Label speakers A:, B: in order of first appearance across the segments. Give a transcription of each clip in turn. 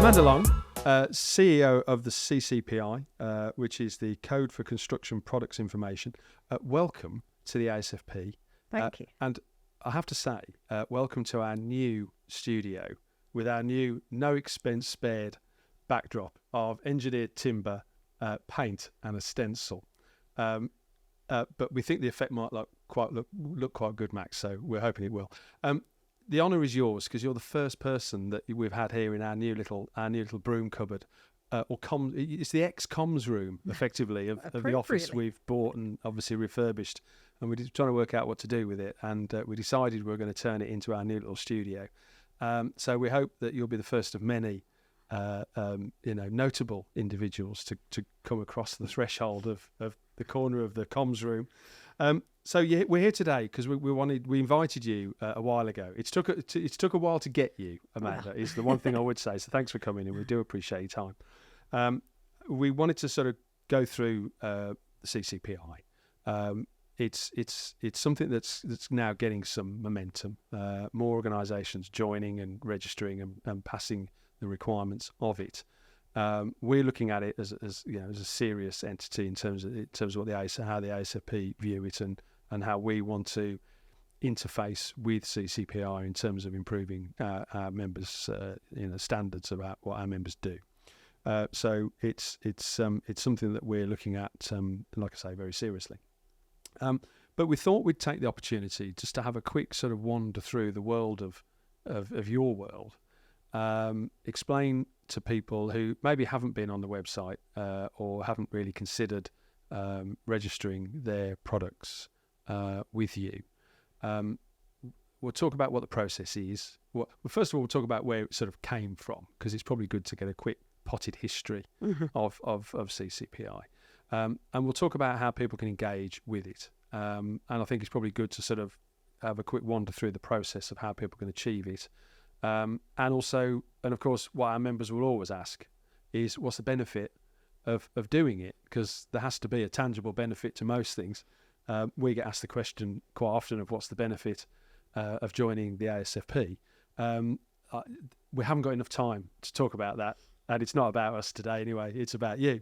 A: Amanda Long, CEO of the CCPI, which is the Code for Construction Products Information. Welcome to the ASFP.
B: Thank you.
A: And I have to say, welcome to our new studio with our new no expense spared backdrop of engineered timber, paint and a stencil. But we think the effect might look quite good, Max, so we're hoping it will. The honour is yours because you're the first person that we've had here in our new little broom cupboard, it's the ex-comms room, effectively, of the office we've bought and obviously refurbished, and we're trying to work out what to do with it, and we decided we're going to turn it into our new little studio. So we hope that you'll be the first of many, notable individuals to come across the threshold of the corner of the comms room. So we're here today because we invited you a while ago. It took a while to get you, Amanda. Is the one thing I would say. So thanks for coming in. We do appreciate your time. We wanted to sort of go through the CCPI. It's something that's now getting some momentum. More organisations joining and registering and passing the requirements of it. We're looking at it as a serious entity in terms of what how the ASFP view it and how we want to interface with CCPI in terms of improving our members' standards about what our members do. So it's something that we're looking at, like I say, very seriously. But we thought we'd take the opportunity just to have a quick sort of wander through the world of your world. Explain to people who maybe haven't been on the website or haven't really considered registering their products with you. We'll talk about what the process is. Well, first of all, we'll talk about where it sort of came from, because it's probably good to get a quick potted history of CCPI. And we'll talk about how people can engage with it. And I think it's probably good to sort of have a quick wander through the process of how people can achieve it. And of course, what our members will always ask is, what's the benefit of doing it? Because there has to be a tangible benefit to most things. We get asked the question quite often of what's the benefit of joining the ASFP. We haven't got enough time to talk about that, and it's not about us today anyway, it's about you.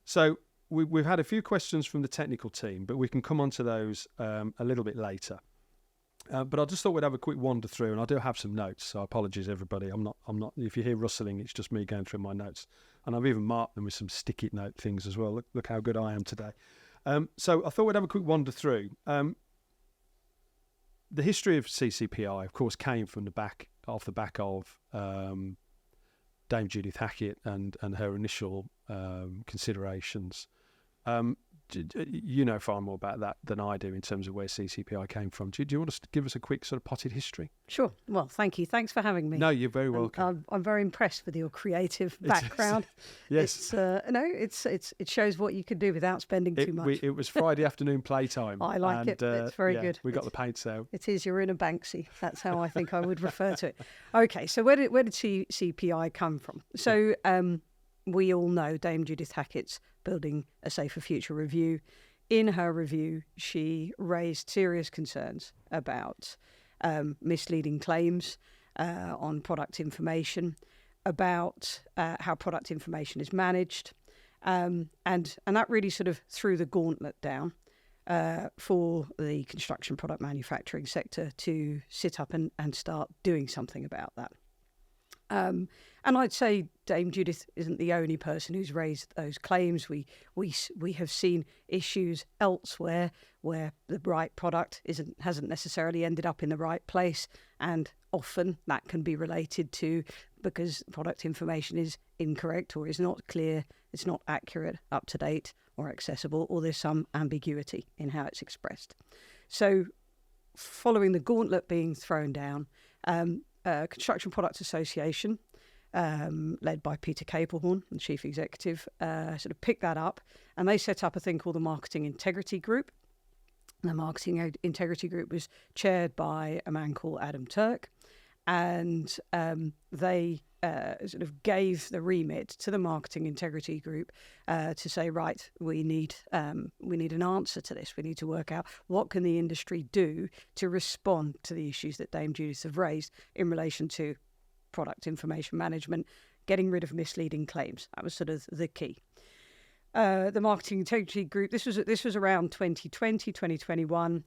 A: So we've had a few questions from the technical team, but we can come on to those a little bit later. But I just thought we'd have a quick wander through, and I do have some notes, so apologies everybody. I'm not. If you hear rustling, it's just me going through my notes, and I've even marked them with some sticky note things as well. Look how good I am today. So I thought we'd have a quick wander through. The history of CCPI, of course, came from the back of Dame Judith Hackett and her initial considerations. You know far more about that than I do in terms of where CCPI came from. Do you want to give us a quick sort of potted history?
B: Sure. Well, thank you. Thanks for having me.
A: No, you're very welcome.
B: I'm very impressed with your creative background.
A: Yes.
B: It shows what you can do without spending too much.
A: It was Friday afternoon playtime.
B: I like it. It's very good.
A: We got the paints out.
B: It is. You're in a Banksy. That's how I think I would refer to it. Okay. So where did CCPI come from? So we all know Dame Judith Hackett's Building a Safer Future review. In her review, she raised serious concerns about misleading claims on product information, about how product information is managed, and that really sort of threw the gauntlet down for the construction product manufacturing sector to sit up and start doing something about that. And I'd say Dame Judith isn't the only person who's raised those claims. We have seen issues elsewhere where the right product hasn't necessarily ended up in the right place, and often that can be related to because product information is incorrect or is not clear, it's not accurate, up to date or accessible, or there's some ambiguity in how it's expressed. So following the gauntlet being thrown down, Construction Products Association, led by Peter Capelhorn, the chief executive, sort of picked that up, and they set up a thing called the Marketing Integrity Group. The Marketing Integrity Group was chaired by a man called Adam Turk, and they sort of gave the remit to the Marketing Integrity Group to say, right, we need an answer to this. We need to work out what can the industry do to respond to the issues that Dame Judith have raised in relation to product information management, getting rid of misleading claims. That was sort of the key. The Marketing Integrity Group, this was around 2020, 2021.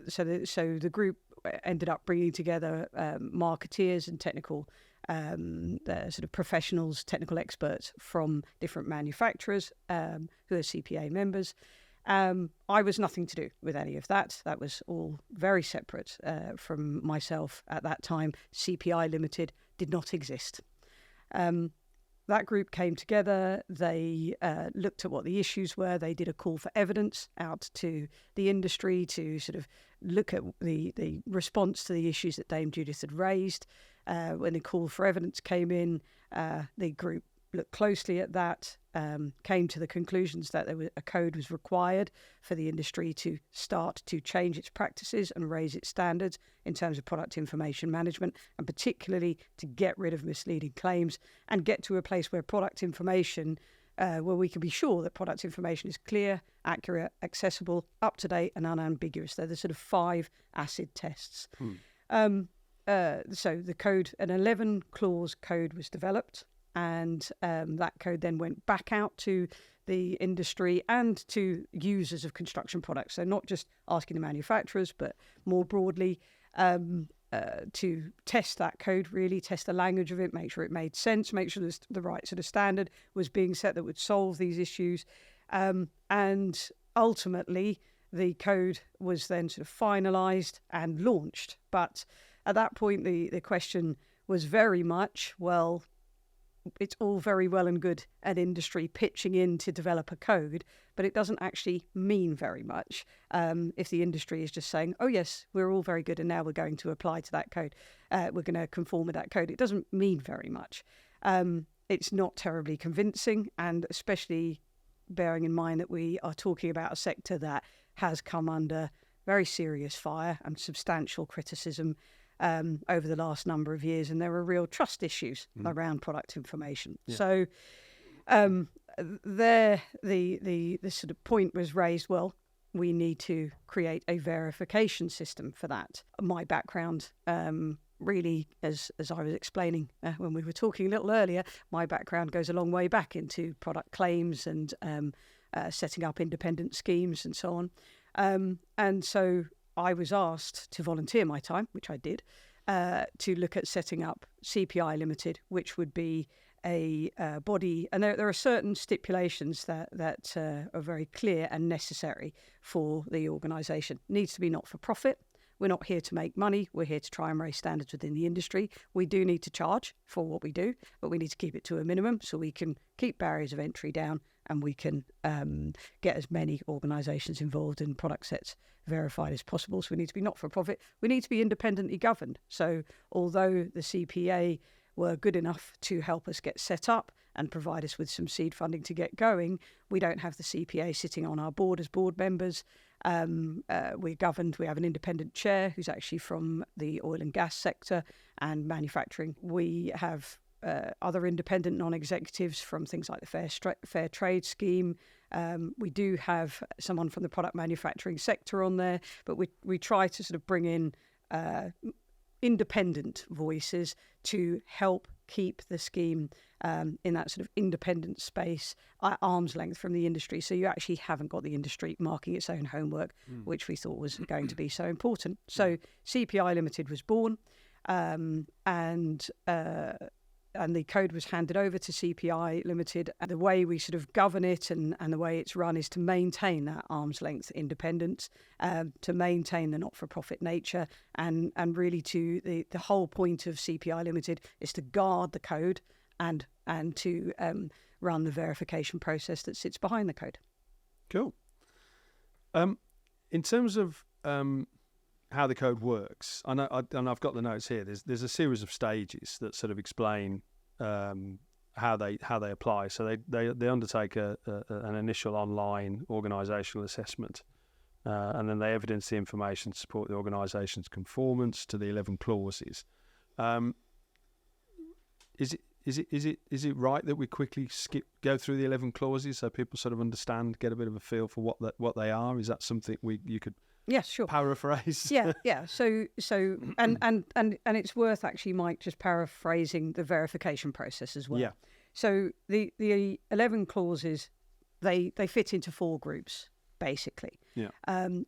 B: So the group ended up bringing together marketeers and technical sort of professionals, technical experts from different manufacturers who are CPA members. I was nothing to do with any of that. That was all very separate from myself at that time. CPI Limited did not exist. That group came together. They looked at what the issues were. They did a call for evidence out to the industry to sort of look at the response to the issues that Dame Judith had raised. When the call for evidence came in, the group looked closely at that, came to the conclusions that a code was required for the industry to start to change its practices and raise its standards in terms of product information management, and particularly to get rid of misleading claims and get to a place where product information, where we can be sure that product information is clear, accurate, accessible, up-to-date and unambiguous. They're the sort of 5 acid tests. So the code, an 11-clause code was developed, and that code then went back out to the industry and to users of construction products. So not just asking the manufacturers, but more broadly to test that code, really test the language of it, make sure it made sense, make sure the right sort of standard was being set that would solve these issues. And ultimately, the code was then sort of finalised and launched. But at that point, the question was very much, well, it's all very well and good an industry pitching in to develop a code, but it doesn't actually mean very much if the industry is just saying, oh yes, we're all very good and now we're going to apply to that code. We're going to conform with that code. It doesn't mean very much. It's not terribly convincing, and especially bearing in mind that we are talking about a sector that has come under very serious fire and substantial criticism over the last number of years, and there are real trust issues around product information. Yeah. So the sort of point was raised, well, we need to create a verification system for that. My background, really, as I was explaining when we were talking a little earlier, my background goes a long way back into product claims and setting up independent schemes and so on. And so I was asked to volunteer my time, which I did, to look at setting up CPI Limited, which would be a body, and there are certain stipulations that are very clear and necessary for the organisation. It needs to be not for profit. We're not here to make money. We're here to try and raise standards within the industry. We do need to charge for what we do, but we need to keep it to a minimum so we can keep barriers of entry down, and we can get as many organisations involved in product sets verified as possible. So we need to be not-for-profit. We need to be independently governed. So although the CPA were good enough to help us get set up and provide us with some seed funding to get going, we don't have the CPA sitting on our board as board members. We're governed. We have an independent chair who's actually from the oil and gas sector and manufacturing. We have other independent non-executives from things like the Fair Trade Scheme. We do have someone from the product manufacturing sector on there, but we try to sort of bring in independent voices to help keep the scheme in that sort of independent space at arm's length from the industry. So you actually haven't got the industry marking its own homework, which we thought was going to be so important. So CPI Limited was born, and the code was handed over to CPI Limited. And the way we sort of govern it and the way it's run is to maintain that arm's length independence, to maintain the not-for-profit nature, and really to the whole point of CPI Limited is to guard the code and to run the verification process that sits behind the code.
A: Cool. In terms of how the code works, and I've got the notes here. There's a series of stages that sort of explain how they apply. So they undertake an initial online organisational assessment, and then they evidence the information to support the organisation's conformance to the 11 clauses. Is it right that we quickly go through the 11 clauses so people sort of understand, get a bit of a feel for what they are? Is that something you could
B: Yes, sure.
A: paraphrase.
B: Yeah. So and it's worth actually, Mike, just paraphrasing the verification process as well.
A: Yeah.
B: So the 11 clauses, they fit into 4 groups basically.
A: Yeah.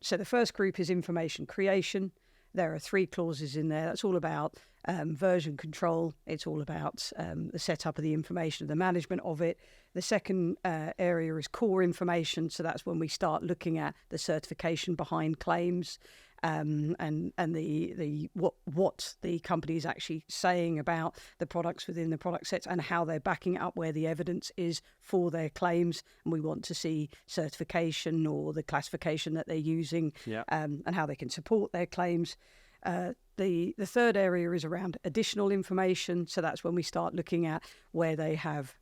B: So the first group is information creation. There are 3 clauses in there. That's all about version control. It's all about the setup of the information, the management of it. The second area is core information. So that's when we start looking at the certification behind claims, and the what the company is actually saying about the products within the product sets and how they're backing it up, where the evidence is for their claims. And we want to see certification or the classification that they're using, and how they can support their claims. The third area is around additional information. So that's when we start looking at where they have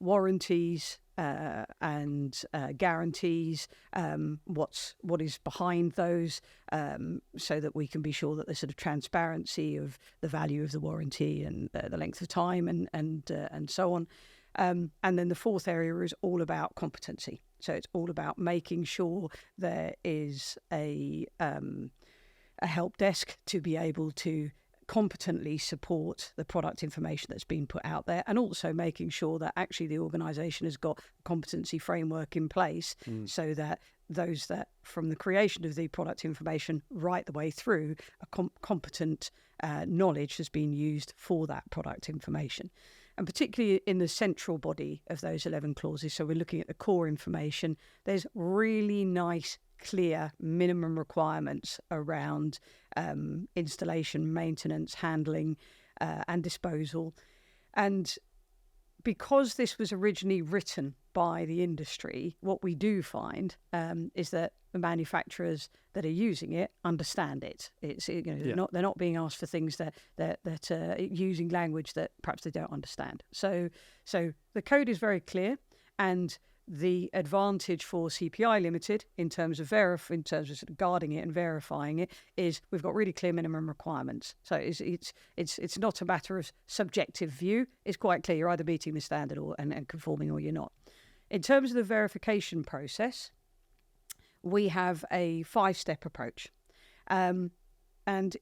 B: warranties and guarantees, what is behind those, so that we can be sure that there's sort of transparency of the value of the warranty and the length of time and so on. And then the fourth area is all about competency. So it's all about making sure there is a help desk to be able to competently support the product information that's been put out there, and also making sure that actually the organisation has got a competency framework in place, so that those that from the creation of the product information right the way through a competent knowledge has been used for that product information. And particularly in the central body of those 11 clauses, so we're looking at the core information, there's really nice, clear minimum requirements around installation, maintenance, handling, and disposal. And because this was originally written by the industry, what we do find is that the manufacturers that are using it understand it. It's they're not being asked for things that using language that perhaps they don't understand. So the code is very clear, and the advantage for CPI Limited in terms of sort of guarding it and verifying it is we've got really clear minimum requirements. So it's not a matter of subjective view. It's quite clear you're either meeting the standard and conforming, or you're not. In terms of the verification process, we have a 5-step approach, and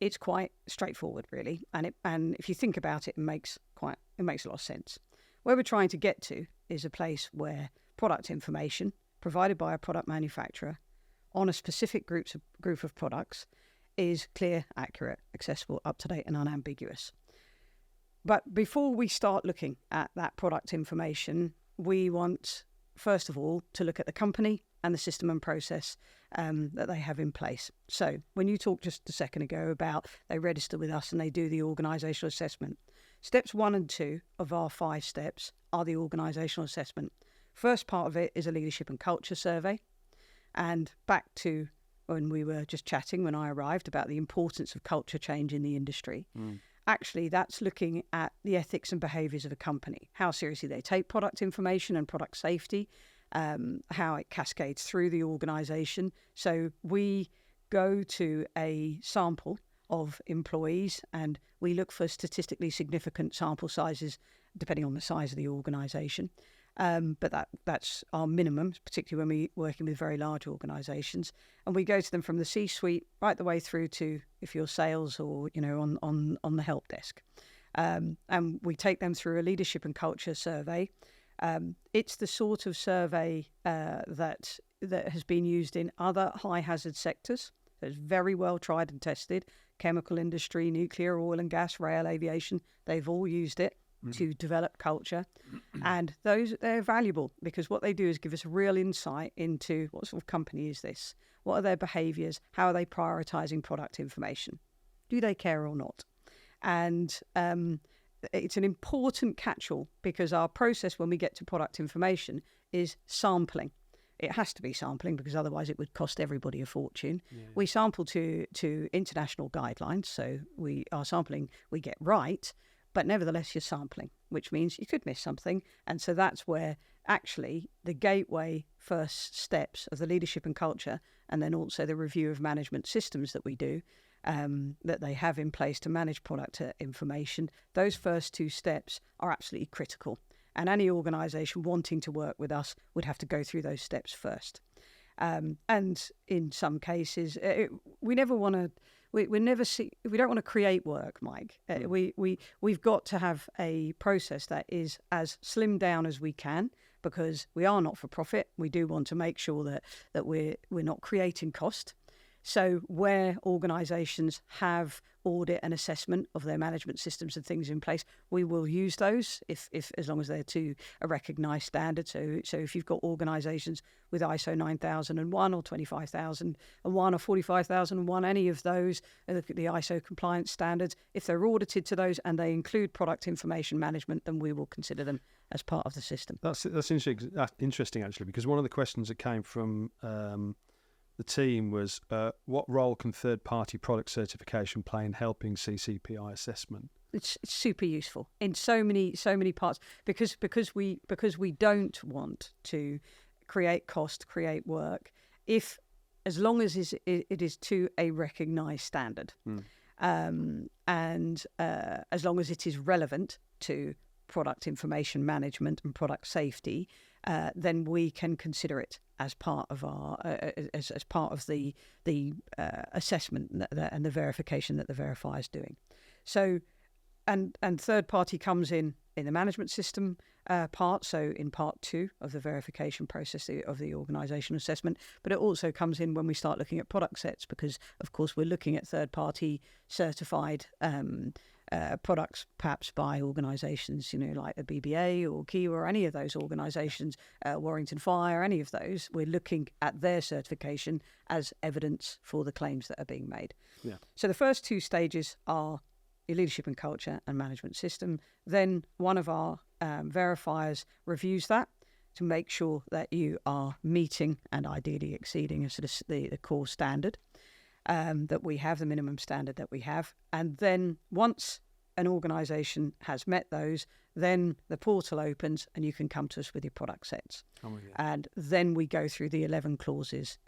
B: it's quite straightforward, really. And if you think about it, it makes a lot of sense. Where we're trying to get to is a place where product information provided by a product manufacturer on a specific group of products is clear, accurate, accessible, up-to-date and unambiguous. But before we start looking at that product information, we want, first of all, to look at the company and the system and process that they have in place. So when you talked just a second ago about they register with us and they do the organisational assessment, steps 1 and 2 of our 5 steps are the organisational assessment. First part of it is a leadership and culture survey. And back to when we were just chatting when I arrived about the importance of culture change in the industry. Actually, that's looking at the ethics and behaviours of a company, how seriously they take product information and product safety, how it cascades through the organisation. So we go to a sample of employees and we look for statistically significant sample sizes depending on the size of the organisation. But that's our minimum, particularly when we're working with very large organisations. And we go to them from the C-suite right the way through to if you're sales or on the help desk. And we take them through a leadership and culture survey. It's the sort of survey that has been used in other high hazard sectors. So it's very well tried and tested. Chemical industry, nuclear, oil and gas, rail, aviation, they've all used it to develop culture. And they're valuable because what they do is give us real insight into what sort of company is this? What are their behaviours? How are they prioritising product information? Do they care or not? And it's an important catch-all because our process when we get to product information is sampling. It has to be sampling because otherwise it would cost everybody a fortune. Yeah. We sample to international guidelines, so our sampling we get right, but nevertheless you're sampling, which means you could miss something. And so that's where actually the gateway first steps of the leadership and culture, and then also the review of management systems that we do, that they have in place to manage product information, those first 2 steps are absolutely critical. And any organisation wanting to work with us would have to go through those steps first. And in some cases, we never want to. We don't want to create work, Mike. We've got to have a process that is as slimmed down as we can, because we are not for profit. We do want to make sure that we're not creating cost. So where organisations have audit and assessment of their management systems and things in place, we will use those if as long as they're to a recognised standard. So if you've got organisations with ISO 9001 or 25001 or 45001, any of those, look at the ISO compliance standards. If they're audited to those and they include product information management, then we will consider them as part of the system.
A: That's interesting actually, because one of the questions that came from the team was, what role can third-party product certification play in helping CCPI assessment?
B: It's super useful in so many parts, because we don't want to create cost, create work, as long as it is to a recognised standard, and as long as it is relevant to product information management and product safety, then we can consider it as part of our as part of the assessment and the verification that the verifier is doing. So, and third party comes in the management system part. So in part 2 of the verification process of the organisational assessment, but it also comes in when we start looking at product sets, because of course we're looking at third party certified products, perhaps by organisations, like the BBA or Kiwa or any of those organisations, Warrington Fire, any of those. We're looking at their certification as evidence for the claims that are being made.
A: Yeah.
B: So the first 2 stages are your leadership and culture and management system. Then one of our verifiers reviews that to make sure that you are meeting and ideally exceeding the core standard that we have, the minimum standard that we have. And then once an organisation has met those, then the portal opens and you can come to us with your product sets. And then we go through the 11 clauses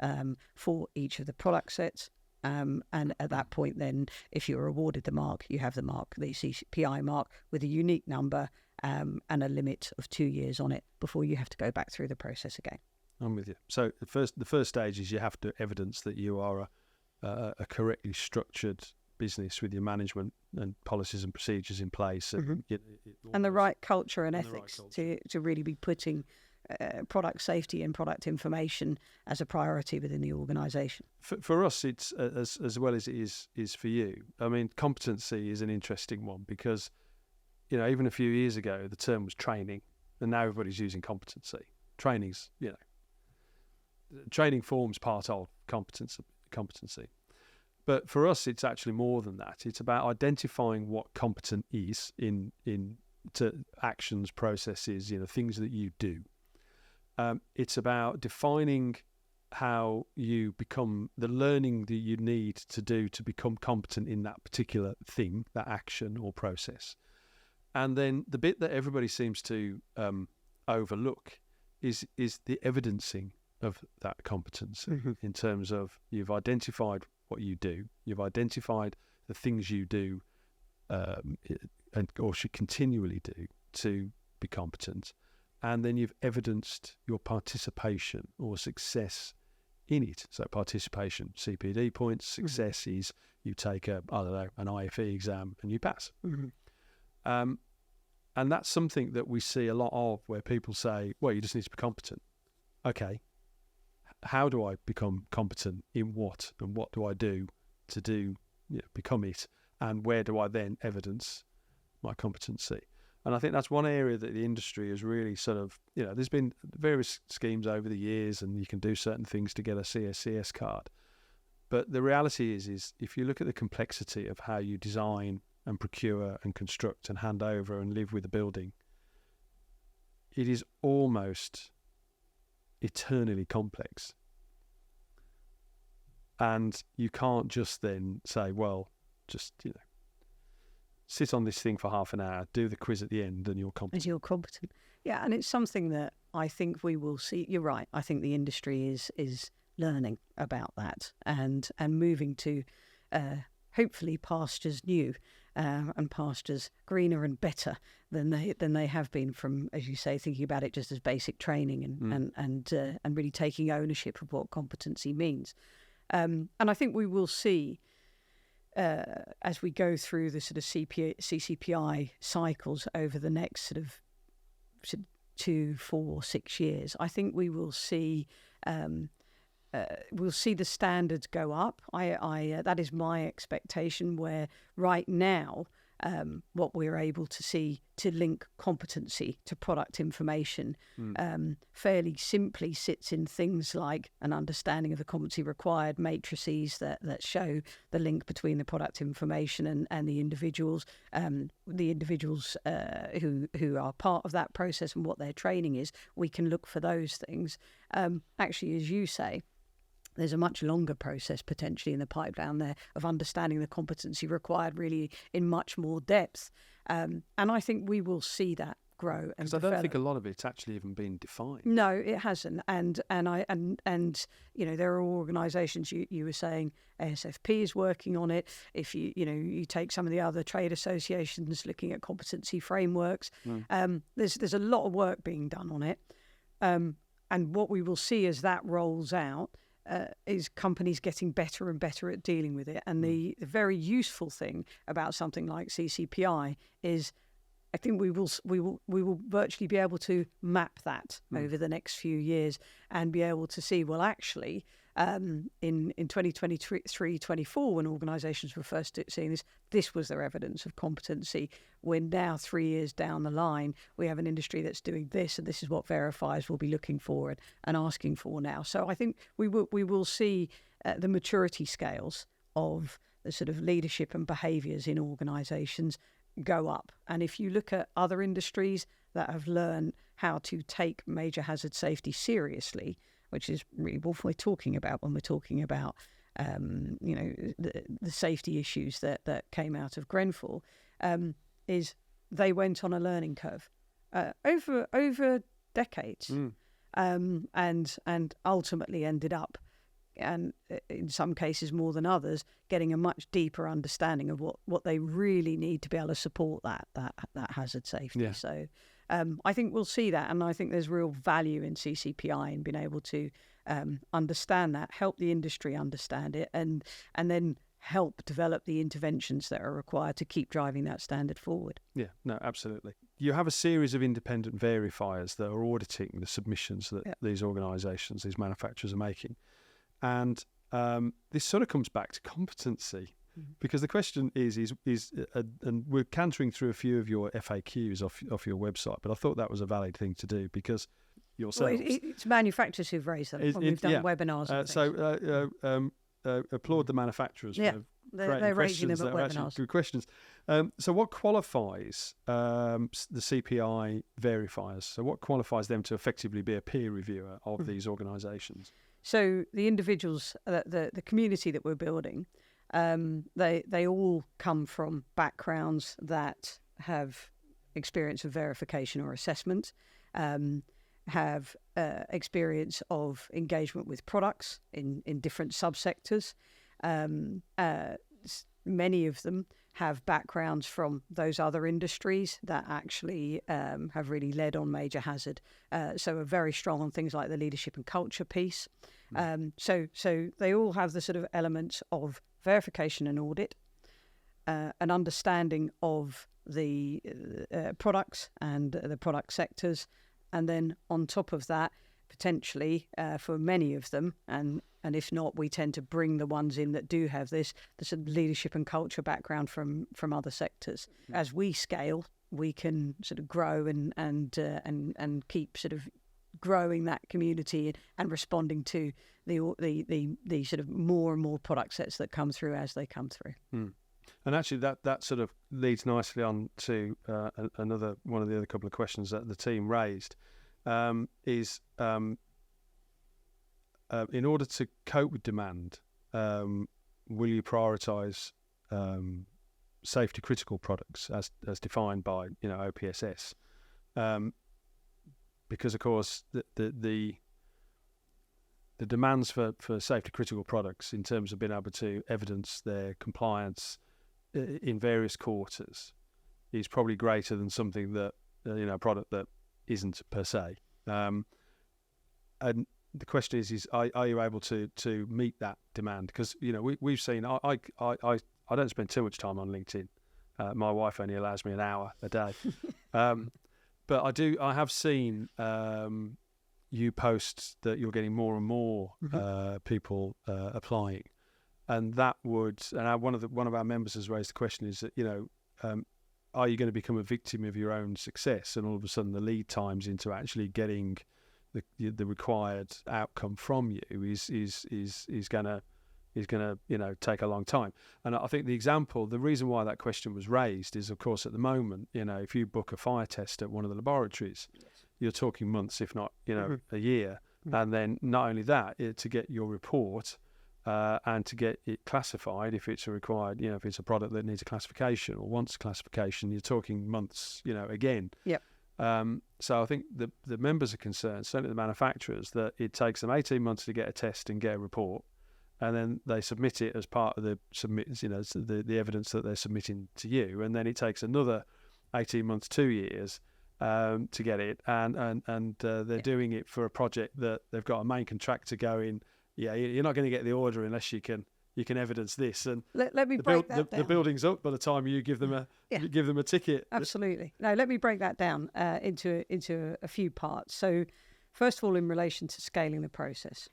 B: for each of the product sets. And at that point, then, if you're awarded the mark, you have the mark, the CCPI mark, with a unique number and a limit of 2 years on it before you have to go back through the process again.
A: I'm with you. So the first stage is you have to evidence that you are a correctly structured business with your management and policies and procedures in place,
B: and the right culture and ethics to really be putting product safety and product information as a priority within the organisation.
A: For us, it's as well as it is for you. I mean, competency is an interesting one, because even a few years ago the term was training, and now everybody's using competency. Training forms part of competency. But for us, it's actually more than that. It's about identifying what competent is to actions, processes, things that you do. It's about defining how you become, the learning that you need to do to become competent in that particular thing, that action or process. And then the bit that everybody seems to overlook is the evidencing of that competence, in terms of you've identified what you do, you've identified the things you do or should continually do to be competent, and then you've evidenced your participation or success in it. So participation, CPD points, success is you take an IFE exam and you pass. And that's something that we see a lot of, where people say, well, you just need to be competent. Okay, how do I become competent in what, and what do I do to become it, and where do I then evidence my competency? And I think that's one area that the industry has really sort of, there's been various schemes over the years, and you can do certain things to get a CSCS card. But the reality is if you look at the complexity of how you design and procure and construct and hand over and live with a building, it is almost eternally complex. And you can't just then say, well, just, sit on this thing for half an hour, do the quiz at the end, and you're competent.
B: Yeah, and it's something that I think we will see. You're right. I think the industry is learning about that and moving to hopefully pastures new. and pastures greener and better than they have been from, as you say, thinking about it just as basic training and really taking ownership of what competency means. And I think we will see, as we go through the sort of CCPI cycles over the next sort of 2, 4, 6 years, I think we will see we'll see the standards go up. That is my expectation, where right now what we're able to see to link competency to product information fairly simply sits in things like an understanding of the competency required matrices that show the link between the product information and the individuals who are part of that process and what their training is. We can look for those things. Actually, as you say, there's a much longer process potentially in the pipeline there of understanding the competency required really in much more depth. And I think we will see that grow and develop.
A: I don't think a lot of it's actually even been defined.
B: No, it hasn't. And you know, there are organisations, you were saying ASFP is working on it. If you take some of the other trade associations looking at competency frameworks, there's a lot of work being done on it. And what we will see as that rolls out is companies getting better and better at dealing with it. And the very useful thing about something like CCPI is, I think we will virtually be able to map that over the next few years and be able to see, well, actually, in 2023-24, when organisations were first seeing this was their evidence of competency. We're now 3 years down the line. We have an industry that's doing this, and this is what verifiers will be looking for and asking for now. So I think we will see the maturity scales of the sort of leadership and behaviours in organisations go up. And if you look at other industries that have learned how to take major hazard safety seriously, which is really what we're talking about when we're talking about the safety issues that came out of Grenfell, is they went on a learning curve over decades, and ultimately ended up, and in some cases more than others, getting a much deeper understanding of what they really need to be able to support that hazard safety. Yeah. So I think we'll see that, and I think there's real value in CCPI in being able to understand that, help the industry understand it, and then help develop the interventions that are required to keep driving that standard forward. Yeah, no, absolutely. You have a series of independent verifiers that are auditing the submissions that these organisations, these manufacturers are making. And this sort of comes back to competency, because the question is, and we're cantering through a few of your FAQs off your website, but I thought that was a valid thing to do, because yourselves... Well, it's manufacturers who've raised them when we've done webinars and things. Applaud the manufacturers for
A: they're raising them at webinars. Good questions. So what qualifies the CPI verifiers? So what qualifies them to effectively be a peer reviewer of these organisations?
B: So the individuals, the community that we're building, they all come from backgrounds that have experience of verification or assessment, have experience of engagement with products in different subsectors. Many of them have backgrounds from those other industries that actually have really led on major hazard. So are very strong on things like the leadership and culture piece. So they all have the sort of elements of verification and audit, an understanding of the products and the product sectors. And then on top of that, potentially for many of them, and if not, we tend to bring the ones in that do have the sort of leadership and culture background from other sectors. As we scale, we can sort of grow and keep sort of growing that community and responding to the sort of more and more product sets that come through as they come through.
A: And actually, that sort of leads nicely on to another one of the other couple of questions that the team raised, is in order to cope with demand, will you prioritise safety critical products as defined by OPSS? Because of course the demands for safety critical products in terms of being able to evidence their compliance in various quarters is probably greater than something that a product that isn't per se. And the question is are you able to meet that demand? Because we've seen I don't spend too much time on LinkedIn. My wife only allows me an hour a day, but I have seen you post that you're getting more and more people applying, and that would. And one of our members has raised the question: is that are you going to become a victim of your own success, and all of a sudden the lead times into actually getting the required outcome from you is going to take a long time. And I think the reason why that question was raised is, of course, at the moment, if you book a fire test at one of the laboratories, you're talking months, if not a year. And then not only that, to get your report and to get it classified, if it's required, if it's a product that needs a classification or wants a classification, you're talking months, again.
B: Yep.
A: So I think the members are concerned, certainly the manufacturers, that it takes them 18 months to get a test and get a report, and then they submit it as part of the evidence that they're submitting to you, and then it takes another 18 months, 2 years to get it, and they're doing it for a project that they've got a main contractor going. Yeah, you're not going to get the order unless you can evidence this. And
B: let me break that down.
A: The building's up by the time you give them a ticket.
B: Absolutely. No, let me break that down into a few parts. So, first of all, in relation to scaling the process,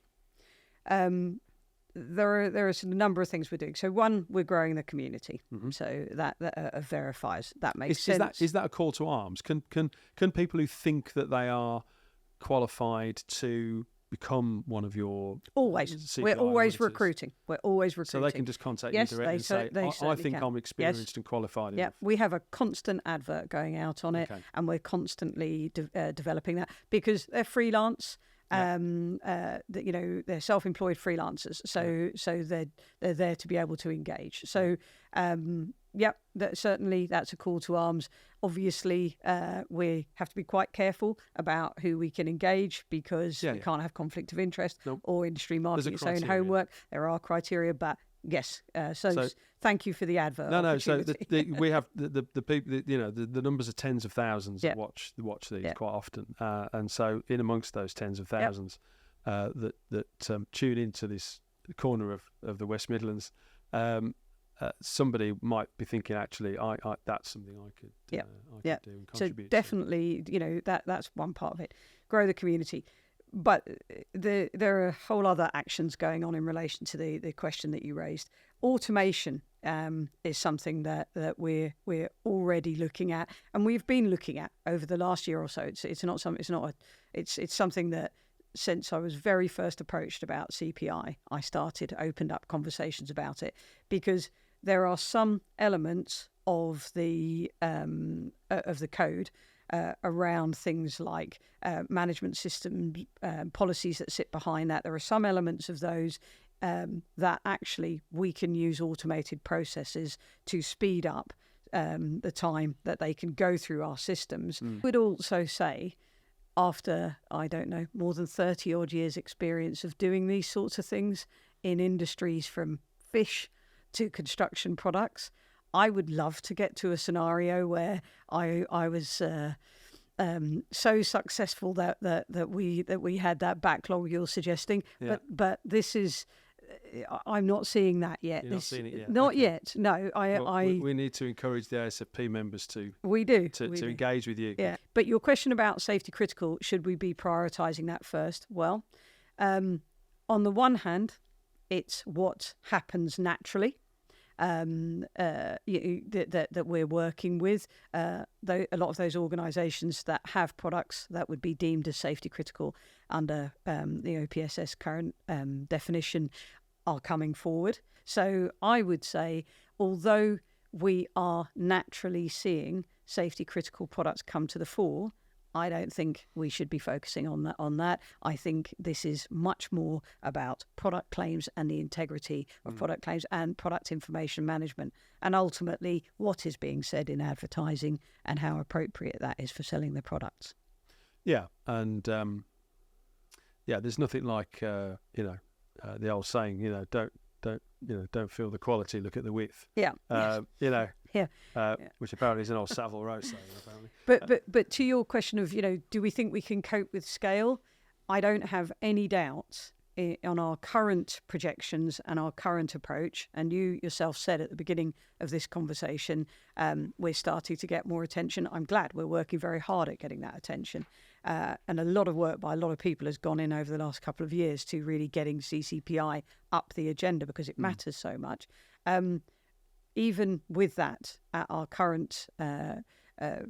B: there are a number of things we're doing. So, one, we're growing the community. So that verifies that makes sense.
A: Is that a call to arms? Can people who think that they are qualified to become one of your
B: always
A: CPI
B: we're always
A: auditors?
B: Recruiting. We're always recruiting.
A: So they can just contact you directly and say, I think I'm experienced and qualified enough.
B: We have a constant advert going out on it, and we're constantly developing that because they're freelance. They're self-employed freelancers, so they're there to be able to engage. So certainly that's a call to arms. Obviously, we have to be quite careful about who we can engage because we can't have conflict of interest or industry marking its own homework. There are criteria, but yes. So thank you for the advert.
A: No. So we have the people. The numbers are tens of thousands that watch these quite often, and so in amongst those tens of thousands that tune into this corner of the West Midlands. Somebody might be thinking, actually, that's something I could do and contribute.
B: So definitely, that's one part of it. Grow the community, but there are a whole other actions going on in relation to the question that you raised. Automation is something that we're already looking at, and we've been looking at over the last year or so. It's something that, since I was very first approached about CPI, I opened up conversations about it, because there are some elements of the code around things like management system policies that sit behind that. There are some elements of those that actually we can use automated processes to speed up the time that they can go through our systems. I would also say, after, I don't know, more than 30 odd years experience of doing these sorts of things in industries from fish to construction products, I would love to get to a scenario where I was so successful that we had that backlog you're suggesting. But this is, I'm not seeing that yet.
A: You're not seeing it yet?
B: Not yet. No.
A: We need to encourage the ASFP members to engage with you.
B: Yeah. But your question about safety critical, should we be prioritising that first? Well, on the one hand, it's what happens naturally that we're working with. A lot of those organisations that have products that would be deemed as safety critical under the OPSS current definition are coming forward. So I would say, although we are naturally seeing safety critical products come to the fore, I don't think we should be focusing on that. I think this is much more about product claims and the integrity of product claims and product information management, and ultimately what is being said in advertising and how appropriate that is for selling the products.
A: Yeah, and there's nothing like the old saying, don't feel the quality, look at the width.
B: Yeah.
A: Which apparently is an old Savile Row saying. Apparently,
B: but to your question of do we think we can cope with scale? I don't have any doubts on our current projections and our current approach. And you yourself said at the beginning of this conversation, we're starting to get more attention. I'm glad we're working very hard at getting that attention. And a lot of work by a lot of people has gone in over the last couple of years to really getting CCPI up the agenda because it matters so much. Even with that, at our current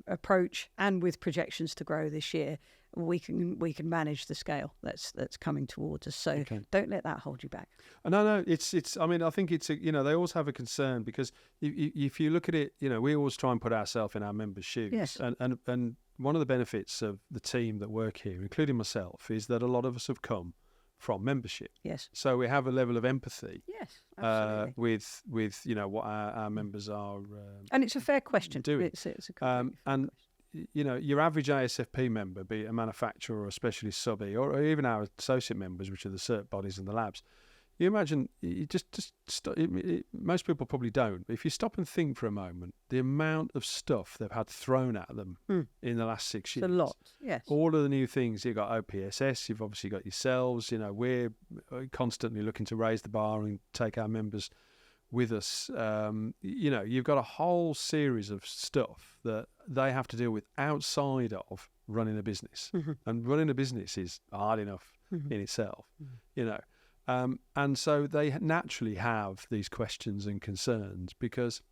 B: approach and with projections to grow this year, we can manage the scale that's coming towards us. So don't let that hold you back.
A: No, it's. I mean, I think it's. They always have a concern because if you look at it, we always try and put ourselves in our members' shoes.
B: Yes.
A: And one of the benefits of the team that work here, including myself, is that a lot of us have come from membership.
B: Yes.
A: So we have a level of empathy.
B: Yes, absolutely.
A: With what our members are.
B: And it's a fair question.
A: Doing.
B: It's a good question.
A: Your average ASFP member, be it a manufacturer or a specialist subby, or even our associate members, which are the cert bodies and the labs, you imagine, most people probably don't, but if you stop and think for a moment, the amount of stuff they've had thrown at them in the last 6 years.
B: It's a lot, yes.
A: All of the new things, you've got OPSS, you've obviously got yourselves, we're constantly looking to raise the bar and take our members with us. You've got a whole series of stuff that they have to deal with outside of running a business. And running a business is hard enough in itself, and so they naturally have these questions and concerns because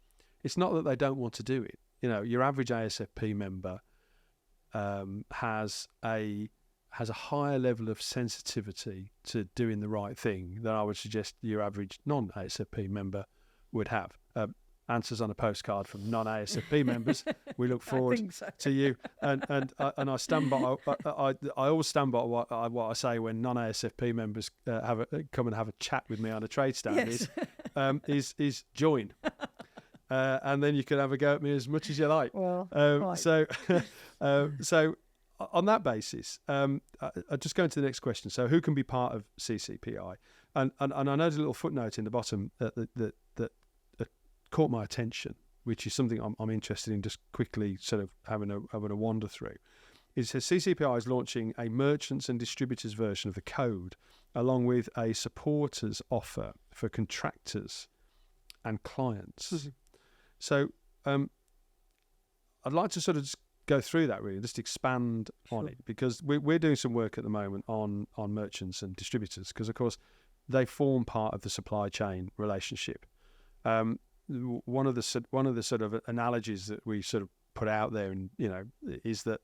A: it's not that they don't want to do it. Your average ASFP member has a higher level of sensitivity to doing the right thing than I would suggest your average non-ASFP member would have. Answers on a postcard from non-ASFP members. We look forward to you, and I stand by. I always stand by what I say when non-ASFP members come and have a chat with me on a trade stand. Yes. is join, and then you can have a go at me as much as you like.
B: Well, right.
A: So on that basis, I'll just go into the next question. So who can be part of CCPI? And I know there's a little footnote in the bottom that caught my attention, which is something I'm interested in just quickly sort of having a wander through. It says CCPI is launching a merchants and distributors version of the code along with a supporters offer for contractors and clients. So I'd like to sort of just go through that really, just expand on it, because we're doing some work at the moment on merchants and distributors because, of course, they form part of the supply chain relationship. One of the sort of analogies that we sort of put out there, and is that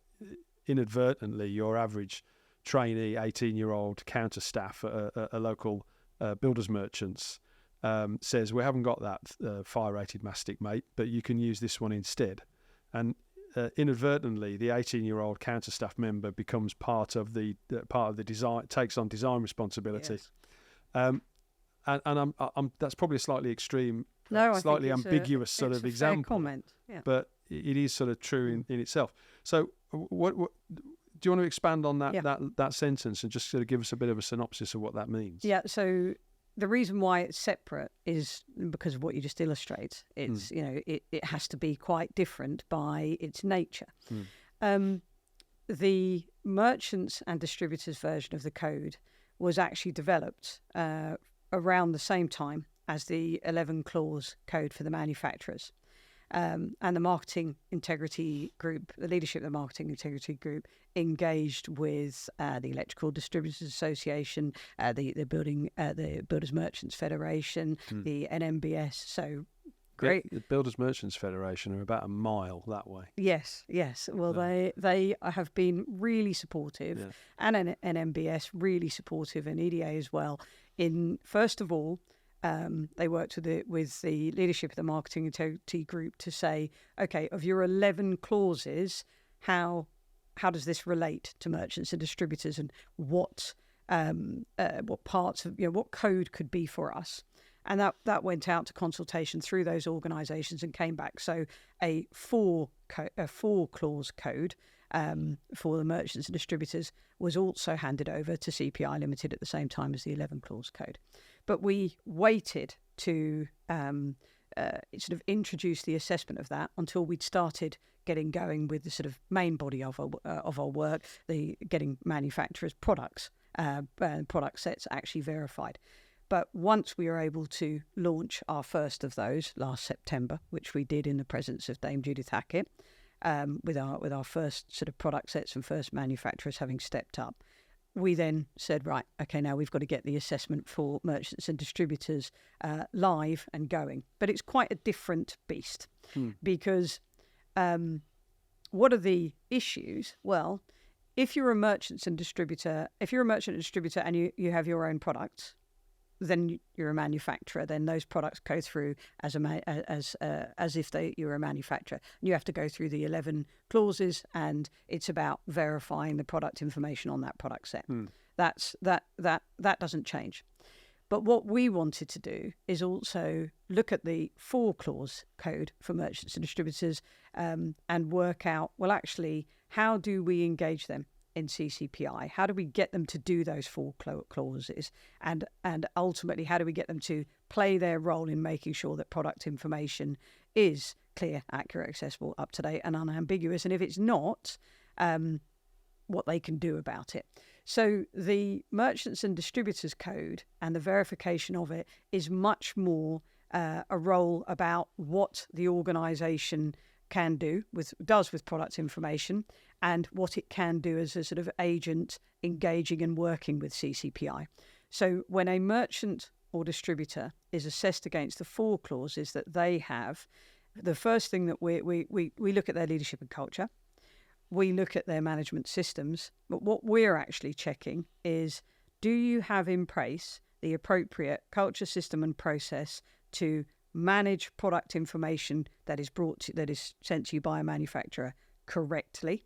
A: inadvertently your average trainee 18-year-old counter staff at a local builders merchants says, we haven't got that fire-rated mastic, mate, but you can use this one instead. And inadvertently, the 18-year-old counter staff member becomes part of the design, takes on design responsibility.
B: Yes.
A: And I'm that's probably a slightly extreme,
B: I
A: slightly
B: think
A: ambiguous sort of example.
B: Fair comment. Yeah.
A: But it is sort of true in itself. So, what do you want to expand on that sentence and just sort of give us a bit of a synopsis of what that means?
B: Yeah. So the reason why it's separate is because of what you just illustrate. It's it has to be quite different by its nature. The merchants and distributors version of the code was actually developed around the same time as the 11 clause code for the manufacturers. And the marketing integrity group, the leadership of the marketing integrity group, engaged with the Electrical Distributors Association, the Builders Merchants Federation, the NMBS. So great.
A: The Builders Merchants Federation are about a mile that way.
B: Yes. Well, they have been really supportive, and NMBS really supportive, and EDA as well. In first of all, they worked with the leadership of the marketing integrity group to say, okay, of your 11 clauses, how does this relate to merchants and distributors, and what parts of what code could be for us? And that went out to consultation through those organisations and came back. So a four clause code for the merchants and distributors was also handed over to CPI Limited at the same time as the 11 clause code. But we waited to sort of introduce the assessment of that until we'd started getting going with the sort of main body of our work, the getting manufacturers' products, product sets actually verified. But once we were able to launch our first of those last September, which we did in the presence of Dame Judith Hackett, with our first sort of product sets and first manufacturers having stepped up, we then said, right, okay, now we've got to get the assessment for merchants and distributors live and going. But it's quite a different beast because what are the issues? Well, if you're a merchant and distributor and you have your own products, then you're a manufacturer. Then those products go through as if you're a manufacturer. You have to go through the 11 clauses, and it's about verifying the product information on that product set. That doesn't change. But what we wanted to do is also look at the 4-clause code for merchants and distributors and work out, well, actually, how do we engage them in CCPI? How do we get them to do those 4 clauses? And ultimately, how do we get them to play their role in making sure that product information is clear, accurate, accessible, up to date and unambiguous? And if it's not, what they can do about it. So the Merchants and Distributors Code and the verification of it is much more a role about what the organisation does with product information and what it can do as a sort of agent engaging and working with CCPI. So when a merchant or distributor is assessed against the 4 clauses that they have, the first thing that we look at their leadership and culture, we look at their management systems, but what we're actually checking is, do you have in place the appropriate culture, system and process to manage product information that is sent to you by a manufacturer correctly?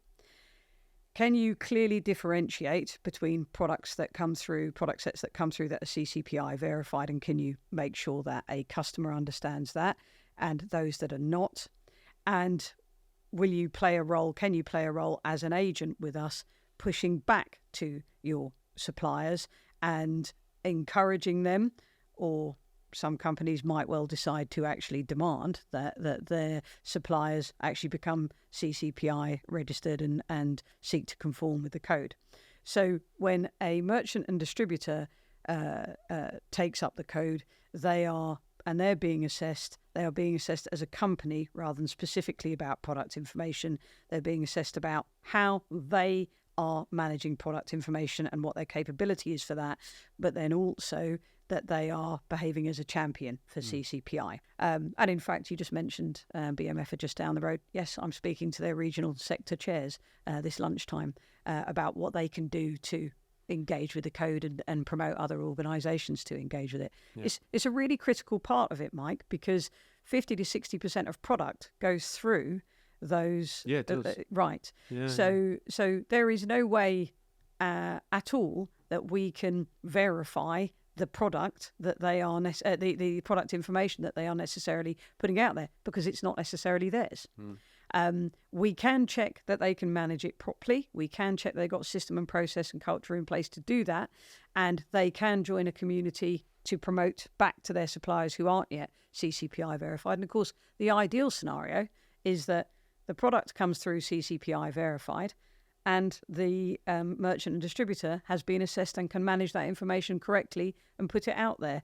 B: Can you clearly differentiate between product sets that come through that are CCPI verified, and can you make sure that a customer understands that, and those that are not? And can you play a role as an agent with us, pushing back to your suppliers and encouraging them, or some companies might well decide to actually demand that their suppliers actually become CCPI registered and seek to conform with the code. So when a merchant and distributor takes up the code, they're being assessed as a company rather than specifically about product information. They're being assessed about how they are managing product information and what their capability is for that, but then also that they are behaving as a champion for CCPI. And in fact, you just mentioned BMFA just down the road. Yes, I'm speaking to their regional sector chairs this lunchtime about what they can do to engage with the code and promote other organisations to engage with it. Yeah. It's a really critical part of it, Mike, because 50 to 60% of product goes through those.
A: Yeah, it does.
B: Right.
A: Yeah,
B: so there is no way at all that we can verify the product that they are the product information that they are necessarily putting out there, because it's not necessarily theirs. We can check that they can manage it properly. We can check they've got system and process and culture in place to do that, and they can join a community to promote back to their suppliers who aren't yet CCPI verified. And of course, the ideal scenario is that the product comes through CCPI verified, and the merchant and distributor has been assessed and can manage that information correctly and put it out there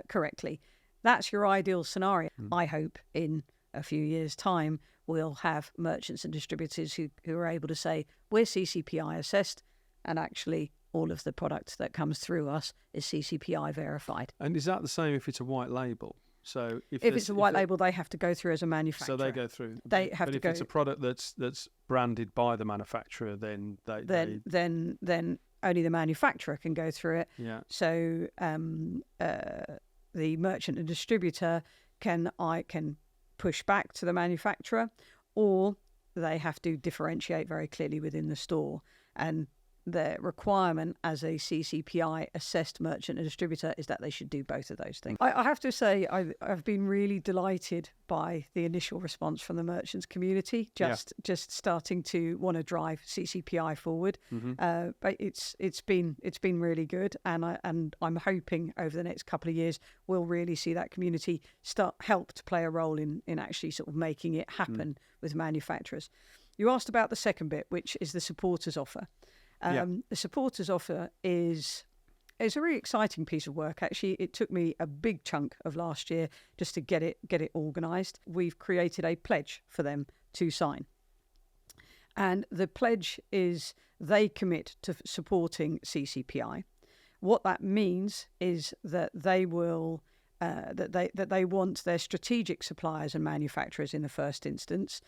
B: correctly. That's your ideal scenario. I hope in a few years' time we'll have merchants and distributors who are able to say, we're CCPI assessed, and actually all of the product that comes through us is CCPI verified.
A: And is that the same if it's a white label? So if
B: it's a white label, they have to go through as a manufacturer.
A: So they go through.
B: They have to go.
A: But if it's a product that's branded by the manufacturer, then
B: then only the manufacturer can go through it.
A: Yeah.
B: So the merchant and distributor can push back to the manufacturer, or they have to differentiate very clearly within the store. And their requirement as a CCPI assessed merchant and distributor is that they should do both of those things. I have to say I've been really delighted by the initial response from the merchants community, just starting to want to drive CCPI forward. But it's been really good, and I'm hoping over the next couple of years we'll really see that community help to play a role in actually sort of making it happen with manufacturers. You asked about the second bit, which is the supporters offer. The supporters offer is a really exciting piece of work. Actually, it took me a big chunk of last year just to get it organised. We've created a pledge for them to sign. And the pledge is they commit to supporting CCPI. What that means is that they will that they want their strategic suppliers and manufacturers in the first instance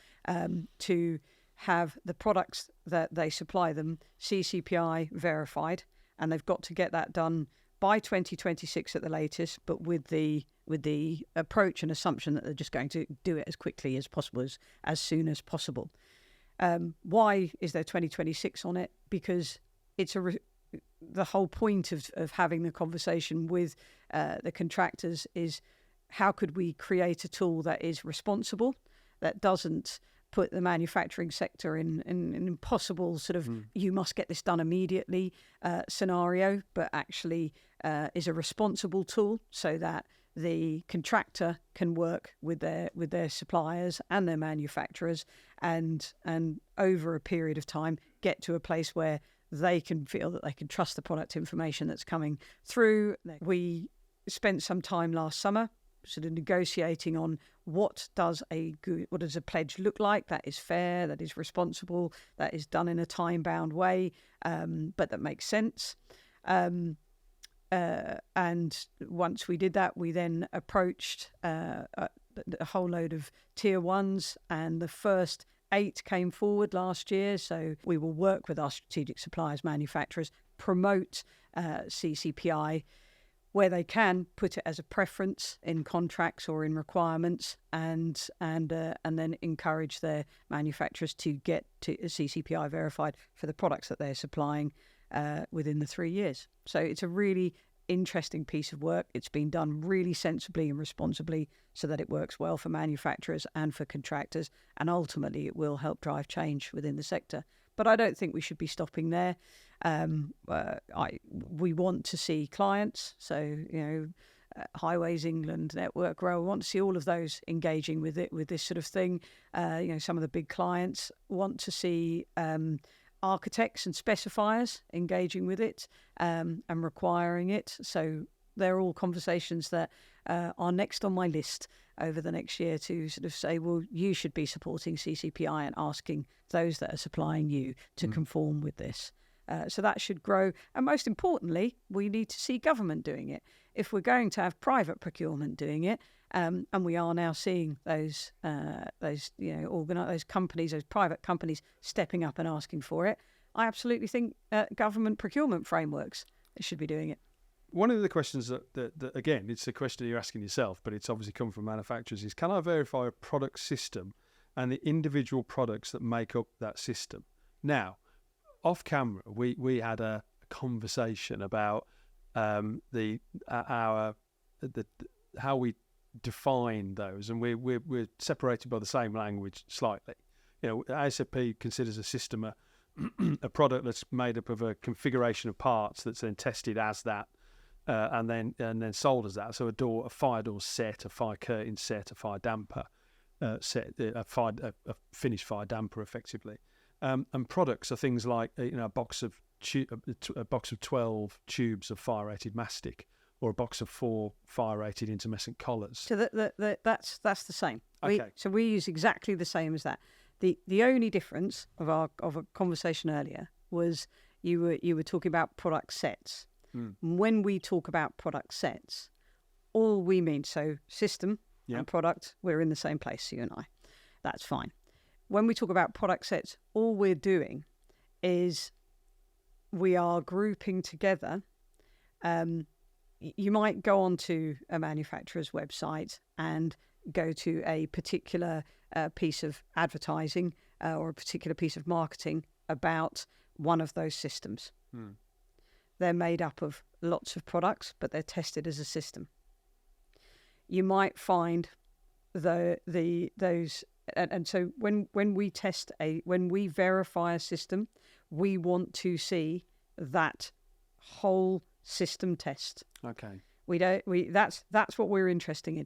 B: to have the products that they supply them CCPI verified, and they've got to get that done by 2026 at the latest, but with the approach and assumption that they're just going to do it as quickly as possible, as soon as possible. Why is there 2026 on it? Because it's the whole point of having the conversation with the contractors is how could we create a tool that is responsible, that doesn't put the manufacturing sector in an impossible sort of you must get this done immediately scenario, but actually is a responsible tool so that the contractor can work with their suppliers and their manufacturers and over a period of time get to a place where they can feel that they can trust the product information that's coming through. We spent some time last summer sort of negotiating on what does a pledge look like that is fair, that is responsible, that is done in a time-bound way, but that makes sense. And once we did that, we then approached a whole load of tier ones, and the first 8 came forward last year. So we will work with our strategic suppliers, manufacturers, promote CCPI where they can, put it as a preference in contracts or in requirements, and then encourage their manufacturers to get to CCPI verified for the products that they're supplying within the 3 years. So it's a really interesting piece of work. It's been done really sensibly and responsibly so that it works well for manufacturers and for contractors, and ultimately it will help drive change within the sector. But I don't think we should be stopping there. We want to see clients, so Highways England, Network Rail, we want to see all of those engaging with it, with this sort of thing. Some of the big clients want to see architects and specifiers engaging with it and requiring it. So they're all conversations that are next on my list over the next year to sort of say, well, you should be supporting CCPI and asking those that are supplying you to conform with this. So that should grow. And most importantly, we need to see government doing it. If we're going to have private procurement doing it, and we are now seeing those companies, those private companies stepping up and asking for it, I absolutely think government procurement frameworks should be doing it.
A: One of the questions that again, it's a question that you're asking yourself, but it's obviously come from manufacturers, is can I verify a product system and the individual products that make up that system? Now, off camera, we had a conversation about how we define those, and we're separated by the same language slightly. ASAP considers a system a product that's made up of a configuration of parts that's then tested as that. And then sold as that. So a fire door set, a fire curtain set, a fire damper set, a finished fire damper, effectively. And products are things like a box of 12 tubes of fire-rated mastic, or a box of 4 fire-rated intermittent collars. So
B: that's the same.
A: Okay.
B: So we use exactly the same as that. The only difference of a conversation earlier was you were talking about product sets. When we talk about product sets, all we mean, so system and product, we're in the same place, you and I. That's fine. When we talk about product sets, all we're doing is we are grouping together. You might go onto a manufacturer's website and go to a particular piece of advertising or a particular piece of marketing about one of those systems.
A: Hmm.
B: They're made up of lots of products, but they're tested as a system. You might find so when we verify a system, we want to see that whole system test.
A: Okay.
B: That's what we're interested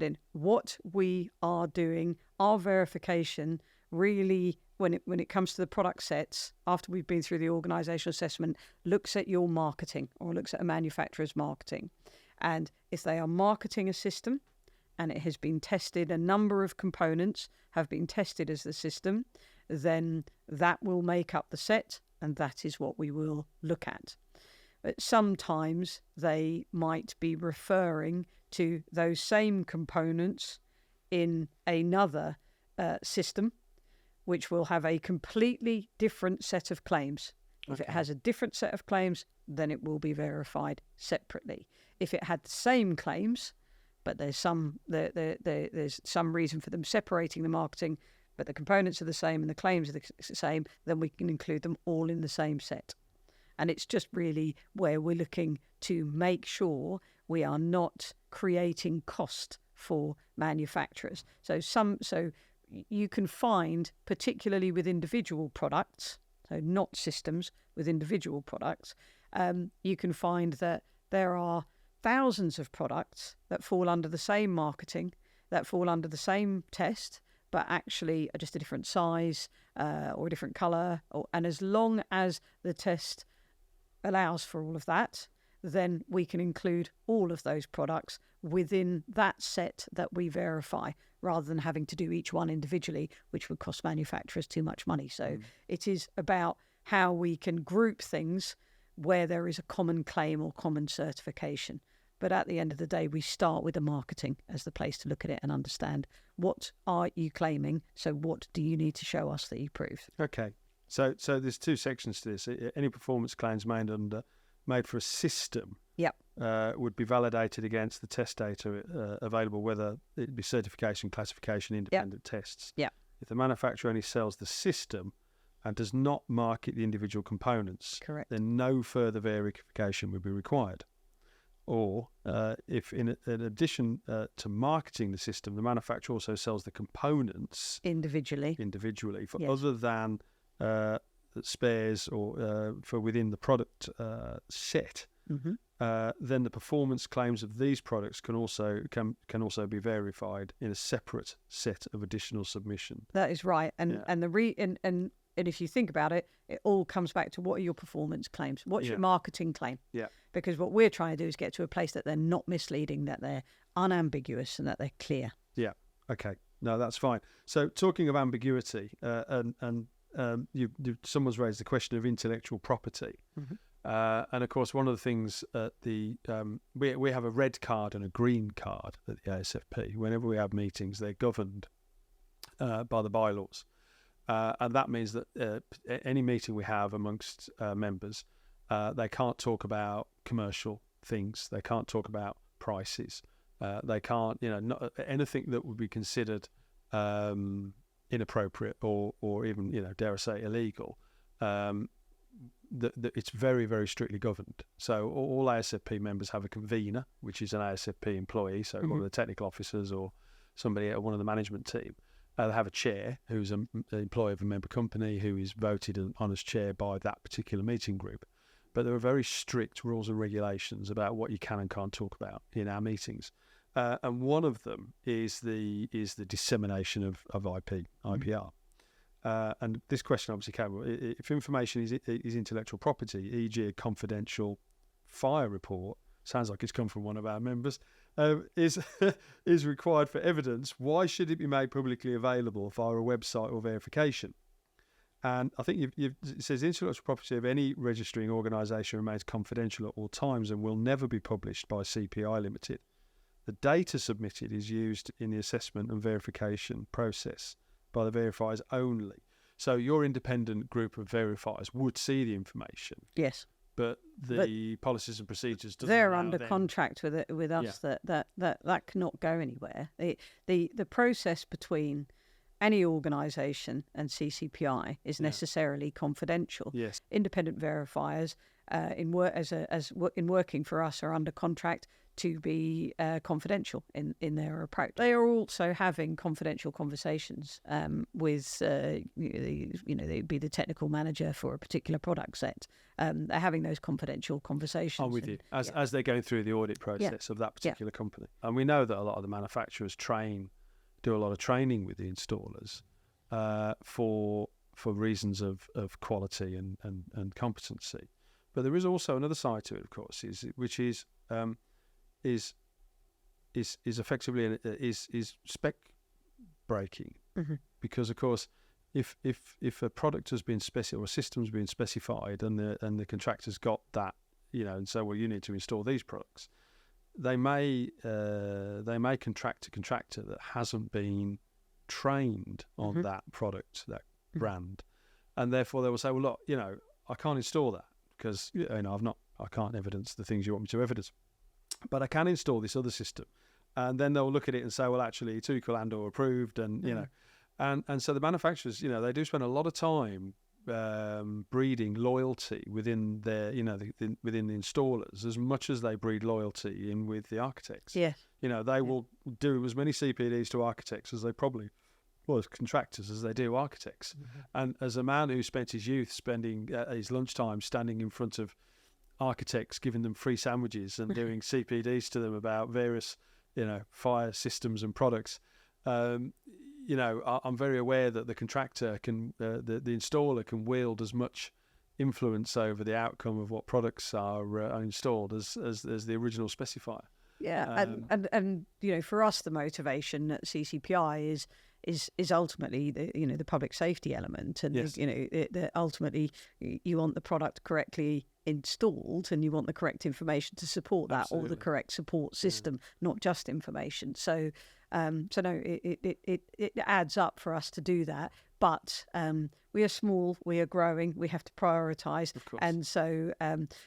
B: in. What we are doing, our verification really, when it comes to the product sets, after we've been through the organisational assessment, looks at your marketing, or looks at a manufacturer's marketing. And if they are marketing a system and it has been tested, a number of components have been tested as the system, then that will make up the set, and that is what we will look at. But sometimes they might be referring to those same components in another system, which will have a completely different set of claims. If it has a different set of claims, then it will be verified separately. If it had the same claims, but there's some reason for them separating the marketing, but the components are the same and the claims are the same, then we can include them all in the same set. And it's just really where we're looking to make sure we are not creating cost for manufacturers. So you can find, particularly with individual products, so not systems, with individual products, you can find that there are thousands of products that fall under the same marketing, that fall under the same test, but actually are just a different size or a different colour. And as long as the test allows for all of that, then we can include all of those products within that set that we verify, rather than having to do each one individually, which would cost manufacturers too much money. So it is about how we can group things where there is a common claim or common certification. But at the end of the day, we start with the marketing as the place to look at it and understand, what are you claiming? So what do you need to show us that you prove?
A: Okay. So there's two sections to this. Any performance claims made for a system would be validated against the test data available, whether it be certification, classification, independent tests.
B: Yeah.
A: If the manufacturer only sells the system and does not market the individual components,
B: correct,
A: then no further verification would be required. Or if in addition to marketing the system, the manufacturer also sells the components individually for other than spares or for within the product set, then the performance claims of these products can also be verified in a separate set of additional submission.
B: That is right, and if you think about it, it all comes back to, what are your performance claims? What's your marketing claim?
A: Yeah.
B: Because what we're trying to do is get to a place that they're not misleading, that they're unambiguous, and that they're clear. Yeah.
A: Okay. No, that's fine. So talking of ambiguity, someone's raised the question of intellectual property, and of course one of the things at we have a red card and a green card at the ASFP. Whenever we have meetings, they're governed by the bylaws, and that means that any meeting we have amongst members, they can't talk about commercial things, they can't talk about prices, they can't, not anything that would be considered inappropriate or even, dare I say, illegal. It's very, very strictly governed. So all ASFP members have a convener, which is an ASFP employee, so one of the technical officers or somebody at one of the management team. They have a chair who's an employee of a member company who is voted on as chair by that particular meeting group. But there are very strict rules and regulations about what you can and can't talk about in our meetings. And one of them is the dissemination of IP, IPR. And this question obviously came, if information is intellectual property, e.g. a confidential fire report, sounds like it's come from one of our members, is required for evidence, why should it be made publicly available via a website or verification? And I think it says intellectual property of any registering organisation remains confidential at all times and will never be published by CPI Limited. The data submitted is used in the assessment and verification process by the verifiers only. So your independent group of verifiers would see the information.
B: Yes.
A: But the policies and procedures doesn't
B: they're
A: allow
B: under
A: them.
B: Contract with us that cannot go anywhere. The process between any organisation, and CCPI is
A: Yeah.
B: necessarily confidential.
A: Yes.
B: Independent verifiers in working for us are under contract to be confidential in their approach. They are also having confidential conversations with they'd be the technical manager for a particular product set. They're having those confidential conversations.
A: I'm with you. As they're going through the audit process of that particular company. And we know that a lot of the manufacturers do a lot of training with the installers for reasons of quality and competency. But there is also another side to it, of course, which is effectively is spec breaking, because of course if a product has been or a system's been specified and the contractor's got that, and so, well, you need to install these products, they may contract a contractor that hasn't been trained on that product, that brand, and therefore they will say, well, look, I can't install that because I can't evidence the things you want me to evidence, but I can install this other system. And then they'll look at it and say, well, actually, it's equal and or approved, and and so the manufacturers, they do spend a lot of time breeding loyalty within their, within the installers, as much as they breed loyalty in with the architects.
B: Yes.
A: They will do as many CPDs to architects as they probably, as contractors as they do architects. And as a man who spent his youth spending his lunchtime standing in front of architects, giving them free sandwiches and doing CPDs to them about various, fire systems and products, I'm very aware that the contractor can, the installer can wield as much influence over the outcome of what products are installed as the original specifier.
B: Yeah, and for us, the motivation at CCPI is ultimately the public safety element, and
A: yes.
B: Ultimately you want the product correctly installed, and you want the correct information to support that,
A: Absolutely.
B: or the correct support system, not just information. So no, it adds up for us to do that. But we are small, we are growing, we have to prioritise. And so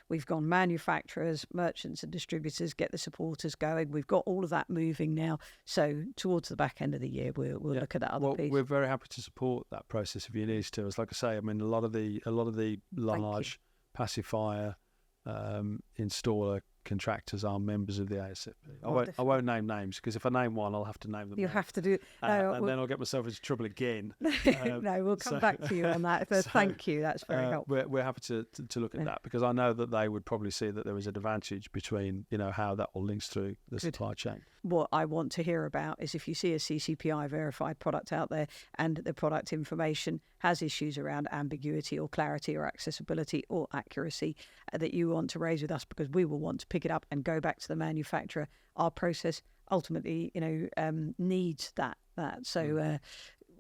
B: we've gone manufacturers, merchants and distributors, get the supporters going. We've got all of that moving now. So towards the back end of the year, we'll look at that other piece.
A: We're very happy to support that process if you need to. As like I say, I mean, a lot of the large pacifier installer contractors are members of the ASFP. I won't name names, because if I name one, I'll have to name them.
B: You have to do
A: and then I'll get myself into trouble again.
B: No, we'll come back to you on that. But thank you, that's very helpful.
A: We're happy to look at that, because I know that they would probably see that there is an advantage between how that all links through the supply chain.
B: What I want to hear about is if you see a CCPI verified product out there and the product information has issues around ambiguity or clarity or accessibility or accuracy that you want to raise with us, because we will want to pick it up and go back to the manufacturer. Our process ultimately, needs that. So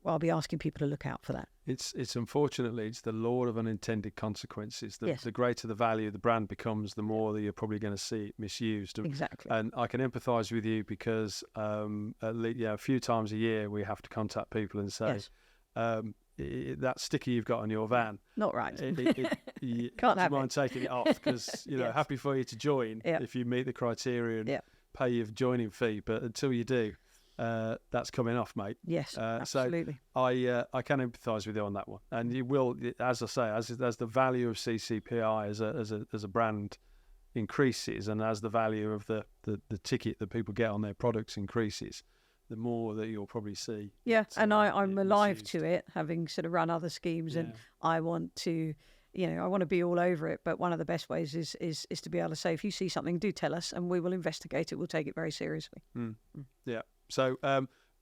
B: I'll be asking people to look out for that.
A: It's unfortunately, it's the law of unintended consequences. The greater the value the brand becomes, the more that you're probably going to see it misused.
B: Exactly.
A: And I can empathise with you, because at least, a few times a year we have to contact people and say, that sticker you've got on your van,
B: not right.
A: You
B: Can't have
A: mind taking it off, because happy for you to join if you meet the criteria and pay your joining fee, but until you do, that's coming off, mate.
B: Yes, absolutely.
A: So I can empathise with you on that one, and you will, as I say, as the value of CCPI as a brand increases, and as the value of the ticket that people get on their products increases, the more that you'll probably see. Yeah,
B: and I'm alive to it, having sort of run other schemes, and I want to. I want to be all over it, but one of the best ways is to be able to say, if you see something, do tell us, and we will investigate it. We'll take it very seriously.
A: Yeah. So,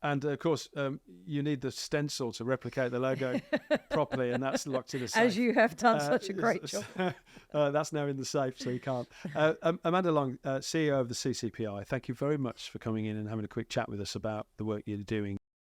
A: and of course, you need the stencil to replicate the logo properly, and that's locked in the safe.
B: As you have done such a great job.
A: That's now in the safe, so you can't. Amanda Long, CEO of the CCPI, thank you very much for coming in and having a quick chat with us about the work you're doing.